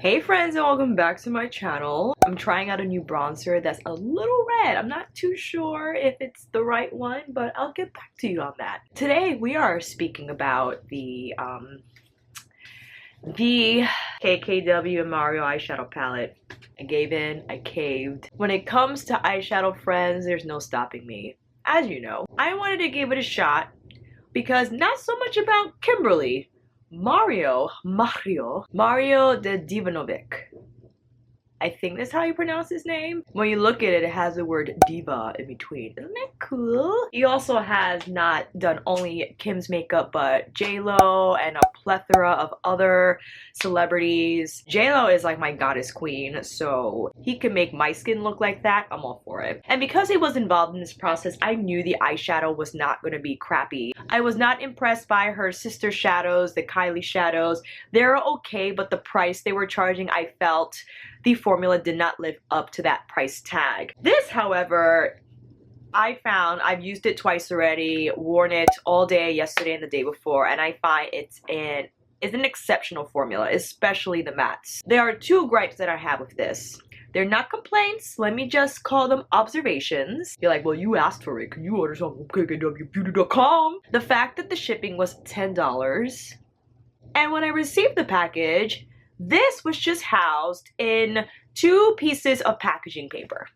Hey friends, and welcome back to my channel. I'm trying out a new bronzer that's a little red. I'm not too sure if it's the right one, but I'll get back to you on that. Today we are speaking about the KKWMARIO eyeshadow palette. I gave in, I caved. When it comes to eyeshadow, friends, there's no stopping me. As you know, I wanted to give it a shot because not so much about Kimberly. Mario de Divanovic. I think that's how you pronounce his name. When you look at it, it has the word diva in between. Isn't that cool? He also has not done only Kim's makeup, but J-Lo and a plethora of other celebrities. J-Lo is like my goddess queen, so he can make my skin look like that. I'm all for it. And because he was involved in this process, I knew the eyeshadow was not going to be crappy. I was not impressed by her sister shadows, the KYLIE shadows. They're okay, but the price they were charging, I felt the formula did not live up to that price tag. This, however, I found, I've used it twice already, worn it all day yesterday and the day before, and I find it's an exceptional formula, especially the mattes. There are two gripes that I have with this. They're not complaints, let me just call them observations. You're like, well, you asked for it, can you order something from KKWBeauty.com? The fact that the shipping was $10, and when I received the package, this was just housed in 2 pieces of packaging paper.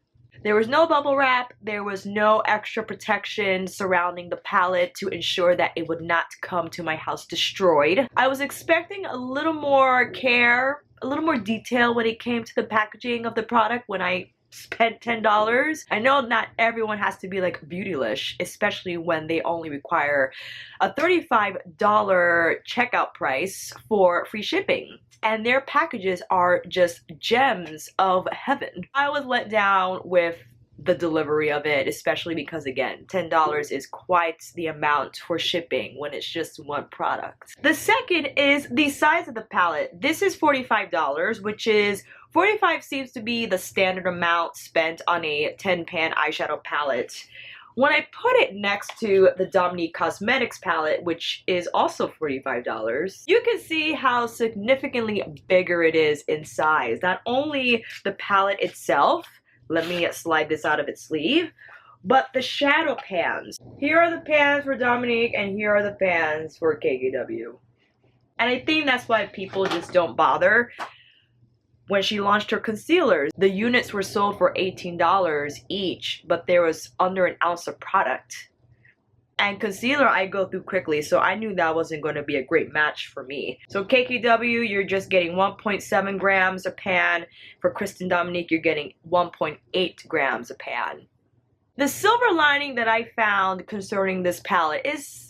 There was no bubble wrap, there was no extra protection surrounding the palette to ensure that it would not come to my house destroyed. I was expecting a little more care, a little more detail when it came to the packaging of the product when I spent $10. I know not everyone has to be like Beautylish, especially when they only require a $35 checkout price for free shipping. And their packages are just gems of heaven. I was let down with the delivery of it, especially because, again, $10 is quite the amount for shipping when it's just one product. The second is the size of the palette. This is $45, which is $45 seems to be the standard amount spent on a 10-pan eyeshadow palette. When I put it next to the Dominique Cosmetics palette, which is also $45, you can see how significantly bigger it is in size. Not only the palette itself, let me slide this out of its sleeve, but the shadow pans. Here are the pans for Dominique and here are the pans for KKW. And I think that's why people just don't bother. When she launched her concealers, the units were sold for $18 each, but there was under an ounce of product. And concealer I go through quickly, so I knew that wasn't going to be a great match for me. So KKW, you're just getting 1.7 grams a pan. For Kristen Dominique, you're getting 1.8 grams a pan. The silver lining that I found concerning this palette is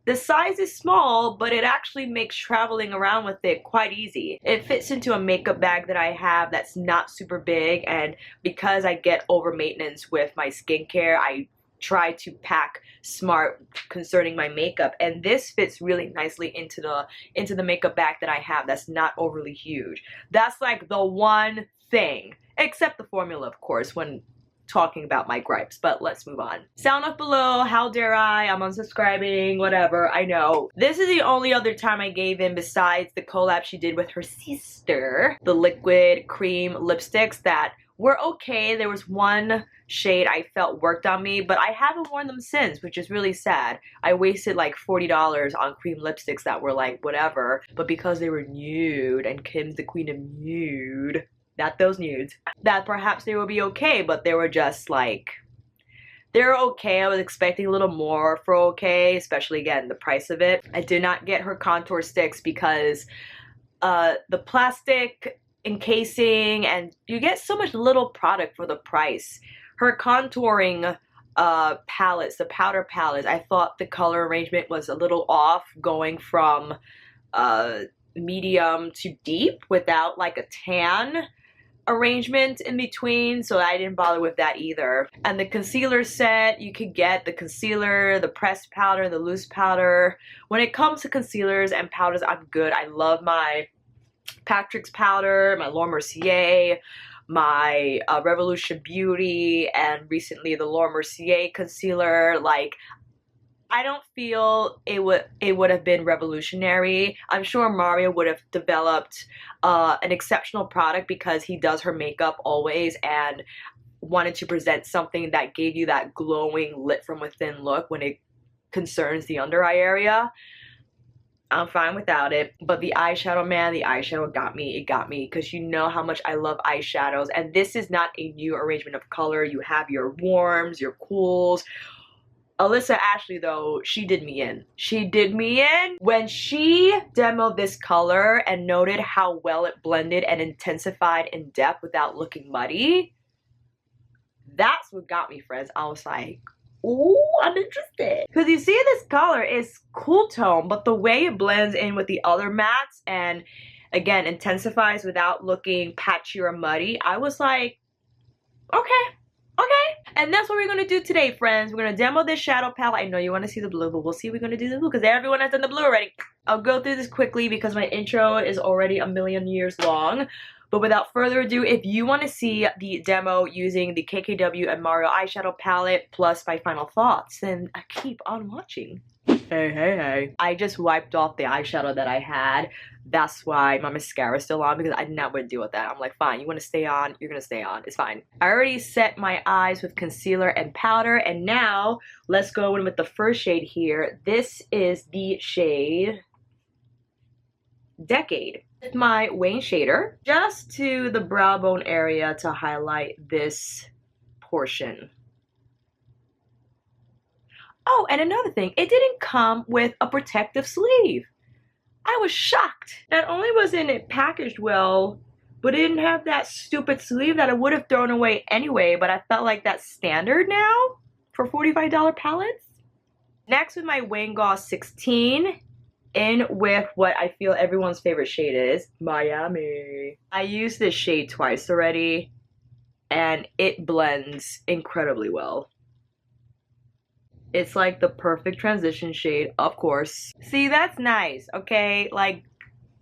the size is small, but it actually makes traveling around with it quite easy. It fits into a makeup bag that I have that's not super big, and because I get over maintenance with my skincare, I try to pack smart concerning my makeup, and this fits really nicely into the makeup bag that I have that's not overly huge. That's like the one thing, except the formula, of course, when talking about my gripes, but let's move on. Sound off below, how dare I'm unsubscribing, whatever, I know. This is the only other time I gave in besides the collab she did with her sister, the liquid cream lipsticks that were okay. There was one shade I felt worked on me, but I haven't worn them since, which is really sad. I wasted like $40 on cream lipsticks that were like whatever, but because they were nude and Kim's the queen of nude, not those nudes, that perhaps they would be okay, but they were just like, they're okay. I was expecting a little more for okay, especially again the price of it. I did not get her contour sticks because the plastic encasing, and you get so much little product for the price. Her contouring palettes, the powder palettes, I thought the color arrangement was a little off, going from medium to deep without like a tan arrangement in between, so I didn't bother with that either. And the concealer set, you could get the concealer, the pressed powder, the loose powder. When it comes to concealers and powders, I'm good. I love my Patrick's powder, my Laure Mercier, my Revolution Beauty, and recently the Laure Mercier concealer. Like, I don't feel it would have been revolutionary. I'm sure Mario would have developed an exceptional product because he does her makeup always and wanted to present something that gave you that glowing lit from within look when it concerns the under eye area. I'm fine without it, but the eyeshadow, man, the eyeshadow got me. It got me because you know how much I love eyeshadows, and this is not a new arrangement of color. You have your warms, your cools. Alyssa Ashley, though, she did me in. She did me in. When she demoed this color and noted how well it blended and intensified in depth without looking muddy, that's what got me, friends. I was like, ooh, I'm interested. Because you see this color is cool tone, but the way it blends in with the other mattes and, again, intensifies without looking patchy or muddy, I was like, okay. Okay, and that's what we're gonna do today, friends. We're gonna demo this shadow palette. I know you want to see the blue, but we'll see if we're gonna do the blue because everyone has done the blue already. I'll go through this quickly because my intro is already a million years long. But without further ado, if you want to see the demo using the KKW and Mario eyeshadow palette plus my final thoughts, then keep on watching. Hey. I just wiped off the eyeshadow that I had. That's why my mascara is still on because I did not want to deal with that. I'm like, fine, you want to stay on, you're going to stay on. It's fine. I already set my eyes with concealer and powder, and now let's go in with the first shade here. This is the shade Decade. With my Wayne shader just to the brow bone area to highlight this portion. Oh, and another thing, it didn't come with a protective sleeve. I was shocked. Not only wasn't it packaged well, but it didn't have that stupid sleeve that I would have thrown away anyway, but I felt like that's standard now for $45 palettes. Next with my Wayne Gloss 16, in with what I feel everyone's favorite shade is, Miami. I used this shade twice already, and it blends incredibly well. It's like the perfect transition shade, of course. See, that's nice, okay? Like,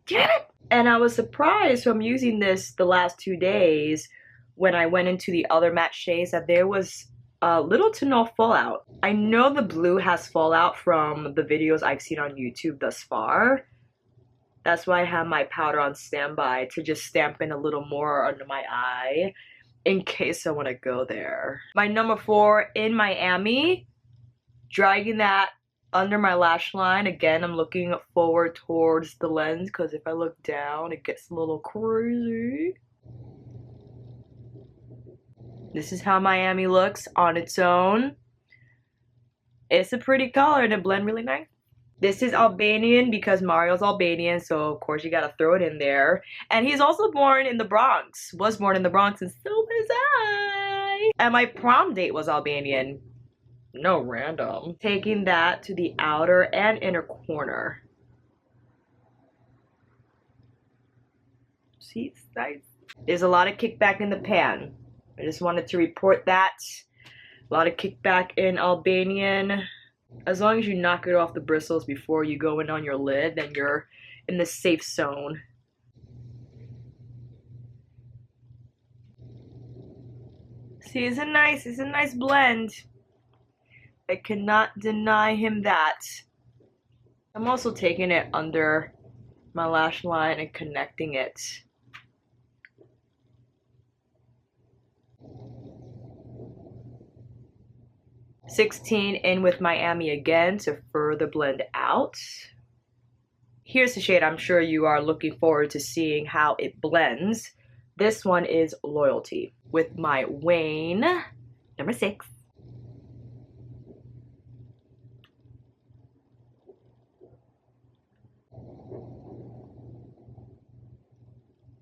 get it? And I was surprised from using this the last 2 days when I went into the other matte shades that there was little to no fallout. I know the blue has fallout from the videos I've seen on YouTube thus far. That's why I have my powder on standby to just stamp in a little more under my eye in case I want to go there. My number 4 in Miami. Dragging that under my lash line. Again, I'm looking forward towards the lens because if I look down, it gets a little crazy. This is how Miami looks on its own. It's a pretty color and it blends really nice. This is Albanian because Mario's Albanian, so of course you gotta throw it in there. And he's also born in the Bronx. Was born in the Bronx, and so was I. And my prom date was Albanian. No random. Taking that to the outer and inner corner. See, it's nice. There's a lot of kickback in the pan. I just wanted to report that. A lot of kickback in Albanian. As long as you knock it off the bristles before you go in on your lid, then you're in the safe zone. See, it's a nice blend. I cannot deny him that. I'm also taking it under my lash line and connecting it. $16 in with Miami again to further blend out. Here's the shade I'm sure you are looking forward to seeing how it blends. This one is Loyalty with my Wayne number 6.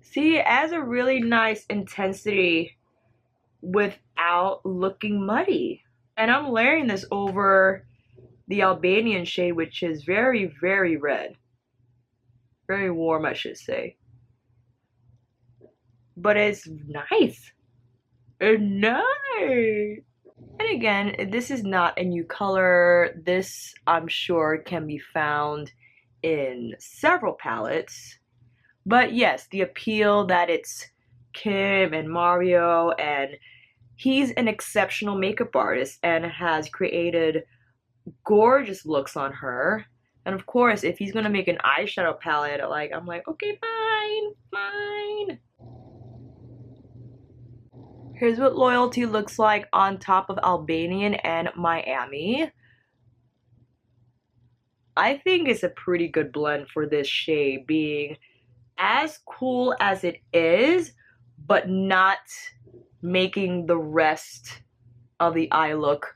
See, it adds a really nice intensity without looking muddy. And I'm layering this over the Albanian shade, which is very, very red. Very warm, I should say. But it's nice. It's nice. And again, this is not a new color. This, I'm sure, can be found in several palettes. But yes, the appeal that it's Kim and Mario, and he's an exceptional makeup artist and has created gorgeous looks on her. And of course, if he's gonna make an eyeshadow palette, like, I'm like, okay, fine, fine. Here's what Loyalty looks like on top of Albanian and Miami. I think it's a pretty good blend for this shade, being as cool as it is, but not making the rest of the eye look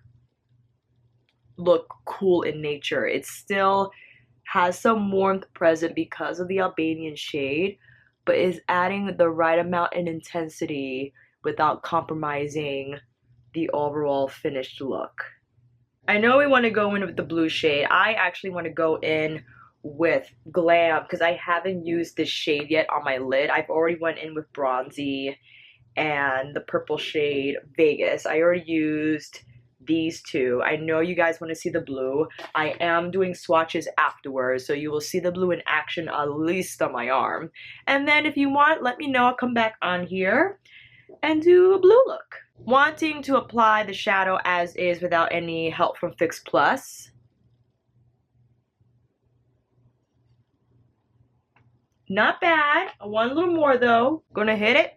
cool in nature. It still has some warmth present because of the Albanian shade, but is adding the right amount in intensity without compromising the overall finished look. I know we want to go in with the blue shade. I actually want to go in with Glam because I haven't used this shade yet on my lid. I've already went in with Bronzy and the purple shade Vegas. I already used these two. I know you guys want to see the blue. I am doing swatches afterwards, so you will see the blue in action at least on my arm. And then if you want, let me know. I'll come back on here and do a blue look. Wanting to apply the shadow as is without any help from Fix Plus. Not bad. I want a little more though. Gonna hit it.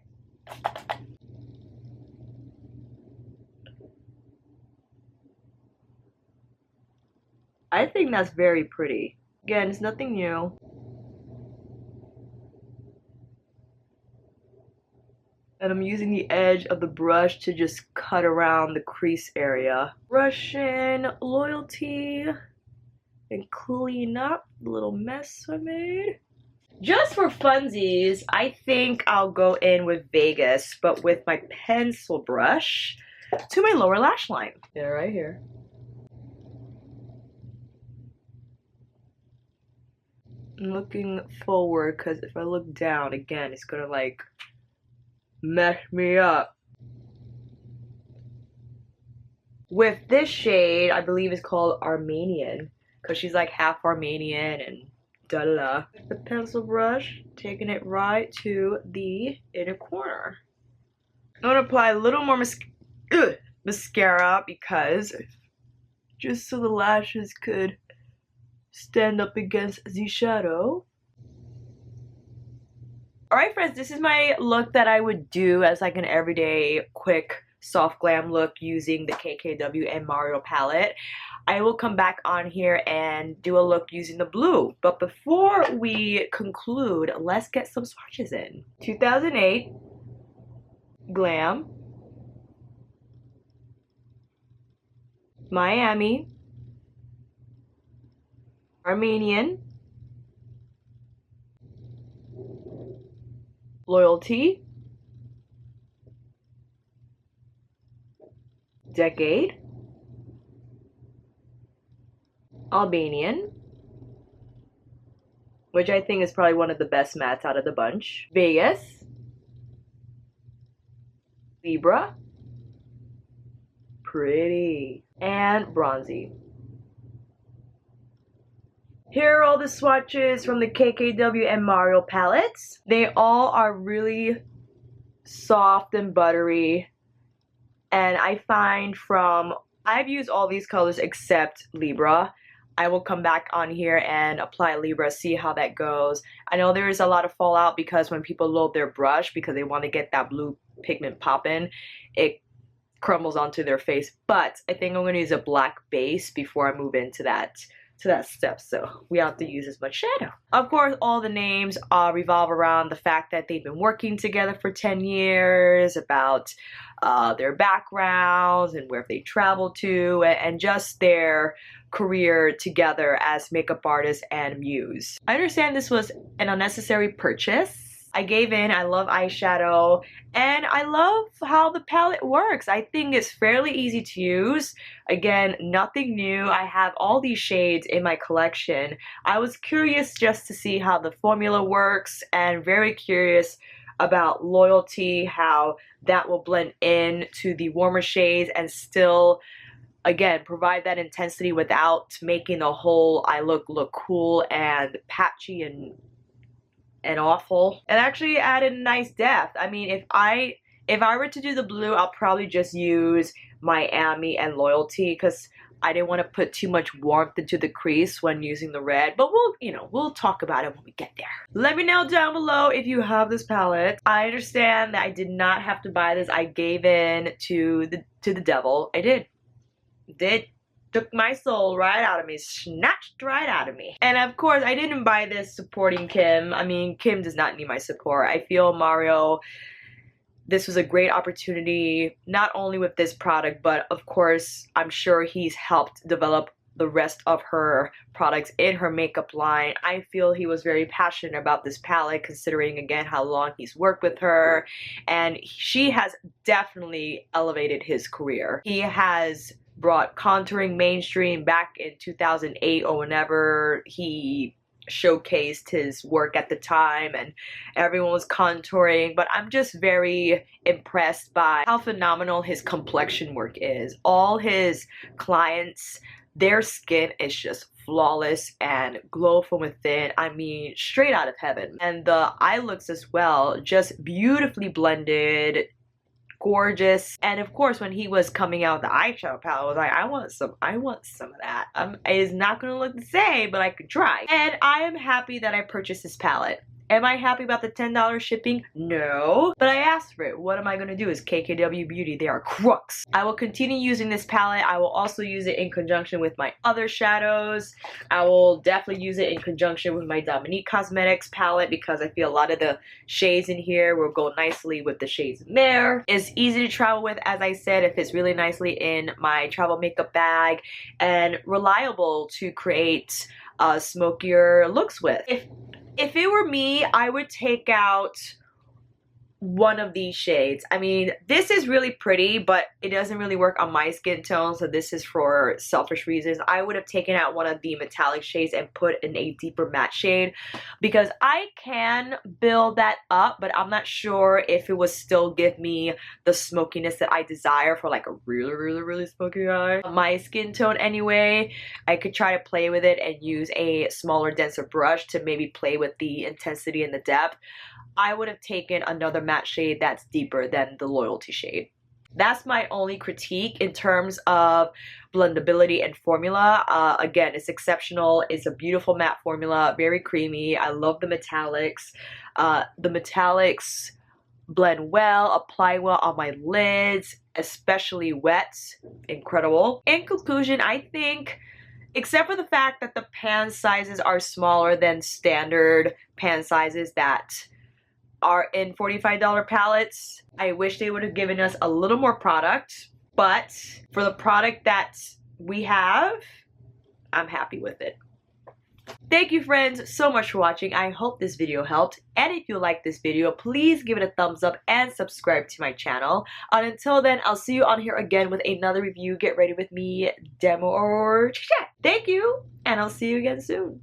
I think that's very pretty. Again, it's nothing new. And I'm using the edge of the brush to just cut around the crease area. Brush in Loyalty and clean up the little mess I made. Just for funsies, I think I'll go in with Vegas, but with my pencil brush to my lower lash line. Yeah, right here. I'm looking forward because if I look down, again, it's gonna like mess me up. With this shade, I believe it's called Armenian because she's like half Armenian and da-da-da. The pencil brush, taking it right to the inner corner. I'm gonna apply a little more mascara because just so the lashes could stand up against the shadow. Alright friends, this is my look that I would do as like an everyday quick soft glam look using the KKWMARIO palette. I will come back on here and do a look using the blue. But before we conclude, let's get some swatches in. 2008 Glam, Miami, Armenian, Loyalty, Decade, Albanian, which I think is probably one of the best mattes out of the bunch, Vegas, Libra, pretty, and Bronzy. Here are all the swatches from the KKWMARIO palettes. They all are really soft and buttery. And I find I've used all these colors except Libra. I will come back on here and apply Libra, see how that goes. I know there is a lot of fallout because when people load their brush because they want to get that blue pigment popping, it crumbles onto their face. But I think I'm going to use a black base before I move into that step, so we have to use as much shadow. Of course, all the names revolve around the fact that they've been working together for 10 years, about their backgrounds and where they traveled to, and just their career together as makeup artists and muse. I understand this was an unnecessary purchase. I gave in. I love eyeshadow and I love how the palette works. I think it's fairly easy to use. Again, nothing new. I have all these shades in my collection. I was curious just to see how the formula works and very curious about Loyalty, how that will blend in to the warmer shades and still, again, provide that intensity without making the whole eye look cool and patchy and awful. It actually added a nice depth. I mean, if I were to do the blue, I'll probably just use Miami and Loyalty because I didn't want to put too much warmth into the crease when using the red, but we'll talk about it when we get there. Let me know down below if you have this palette. I understand that I did not have to buy this. I gave in to the devil. I did. Took my soul right out of me, snatched right out of me. And of course, I didn't buy this supporting Kim. I mean, Kim does not need my support. I feel Mario, this was a great opportunity, not only with this product, but of course, I'm sure he's helped develop the rest of her products in her makeup line. I feel he was very passionate about this palette, considering again how long he's worked with her, and she has definitely elevated his career. He has brought contouring mainstream back in 2008 or whenever he showcased his work at the time, and everyone was contouring, but I'm just very impressed by how phenomenal his complexion work is. All his clients, their skin is just flawless and glow from within. I mean, straight out of heaven. And the eye looks as well, just beautifully blended, gorgeous. And of course, when he was coming out with the eyeshadow palette, I was like, I want some of that. It's not gonna look the same, but I could try. And I am happy that I purchased this palette. Am I happy about the $10 shipping? No, but I asked for it. What am I going to do? Is KKW Beauty. They are crooks. I will continue using this palette. I will also use it in conjunction with my other shadows. I will definitely use it in conjunction with my Dominique Cosmetics palette because I feel a lot of the shades in here will go nicely with the shades in there. It's easy to travel with, as I said. It fits really nicely in my travel makeup bag and reliable to create smokier looks with. If it were me, I would take out one of these shades. I mean, this is really pretty, but it doesn't really work on my skin tone, so this is for selfish reasons. I would have taken out one of the metallic shades and put in a deeper matte shade because I can build that up, but I'm not sure if it would still give me the smokiness that I desire for like a really smoky eye. My skin tone anyway, I could try to play with it and use a smaller, denser brush to maybe play with the intensity and the depth. I would have taken another matte shade that's deeper than the Loyalty shade. That's my only critique in terms of blendability and formula. Again, it's exceptional. It's a beautiful matte formula, very creamy. I love the metallics. The metallics blend well, apply well on my lids, especially wet. Incredible. In conclusion, I think, except for the fact that the pan sizes are smaller than standard pan sizes that are in $45 palettes, I wish they would have given us a little more product, but for the product that we have, I'm happy with it. Thank you friends so much for watching. I hope this video helped, and if you like this video, please give it a thumbs up and subscribe to my channel. And until then, I'll see you on here again with another review. Get ready with me, demo or chat. Thank you, and I'll see you again soon.